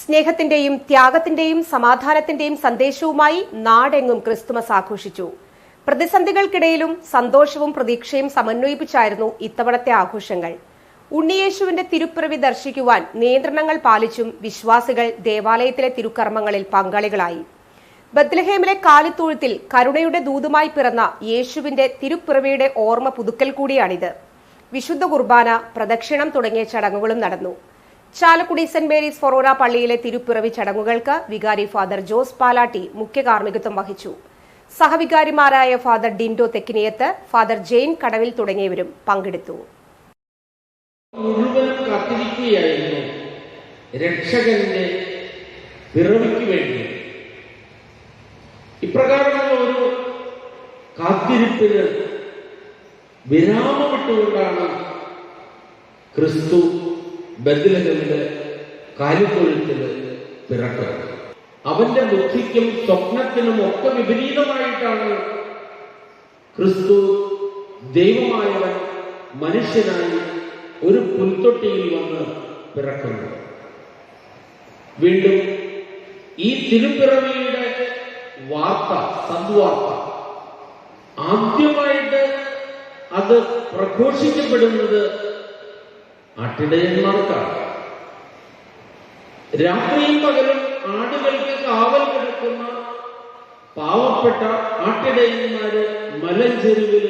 സ്നേഹത്തിന്റെയും ത്യാഗത്തിന്റെയും സമാധാനത്തിന്റെയും സന്ദേശവുമായി നാടെങ്ങും ക്രിസ്തുമസ് ആഘോഷിച്ചു. പ്രതിസന്ധികൾക്കിടയിലും സന്തോഷവും പ്രതീക്ഷയും സമന്വയിപ്പിച്ചായിരുന്നു ഇത്തവണത്തെ ആഘോഷങ്ങൾ. ഉണ്ണിയേശുവിന്റെ തിരുപ്പിറവി ദർശിക്കുവാൻ നിയന്ത്രണങ്ങൾ പാലിച്ചും വിശ്വാസികൾ ദേവാലയത്തിലെ തിരുക്കർമ്മങ്ങളിൽ പങ്കാളികളായി. ബത്ലഹേമിലെ കാലിത്തൊഴുത്തിൽ കരുണയുടെ ദൂതുമായി പിറന്ന യേശുവിന്റെ തിരുപ്പിറവിയുടെ ഓർമ്മ പുതുക്കൽ കൂടിയാണിത്. വിശുദ്ധ കുർബാന, പ്രദക്ഷിണം തുടങ്ങിയ ചടങ്ങുകളും നടന്നു. ചാലക്കുടി സെന്റ് മേരീസ് ഫൊറോന പള്ളിയിലെ തിരുപ്പിറവി ചടങ്ങുകൾക്ക് വികാരി ഫാദർ ജോസ് പാലാട്ടി മുഖ്യ കാർമ്മികത്വം വഹിച്ചു. സഹവികാരിമാരായ ഫാദർ ഡിൻഡോ തെക്കിനിയത്ത്, ഫാദർ ജെയിൻ കടവിൽ തുടങ്ങിയവരും പങ്കെടുത്തു. മുഴുവനും കാത്തിരിക്കുകയായിരുന്നു രക്ഷകന്റെ പിറവിക്ക് വേണ്ടി. ഇപ്രകാരമുള്ള ഒരു കാത്തിരിപ്പിന് വിരാമമിട്ടുകൊണ്ടാണ് ക്രിസ്തു ബത്ലഹേമിലെ കാലിത്തൊഴുത്തിൽ പിറക്കുന്നത്. അവന്റെ ബുദ്ധിക്കും സ്വപ്നത്തിനും ഒക്കെ വിപരീതമായിട്ടാണ് ക്രിസ്തു ദൈവമായവൻ മനുഷ്യനായി ഒരു പുൽത്തൊട്ടിയിൽ വന്ന് പിറക്കുന്നത്. വീണ്ടും ഈ തിരുപ്പിറവിയുടെ വാർത്ത, സദ്വാർത്ത, ആദ്യമായിട്ട് അത് പ്രഘോഷിക്കപ്പെടുന്നത് ആട്ടിടയന്മാർക്കാണ്. രാത്രിയും പകലും ആടുകൾക്ക് കാവൽ കിടക്കുന്ന പാവപ്പെട്ട ആട്ടിടയന്മാര് മലഞ്ചെരുവില്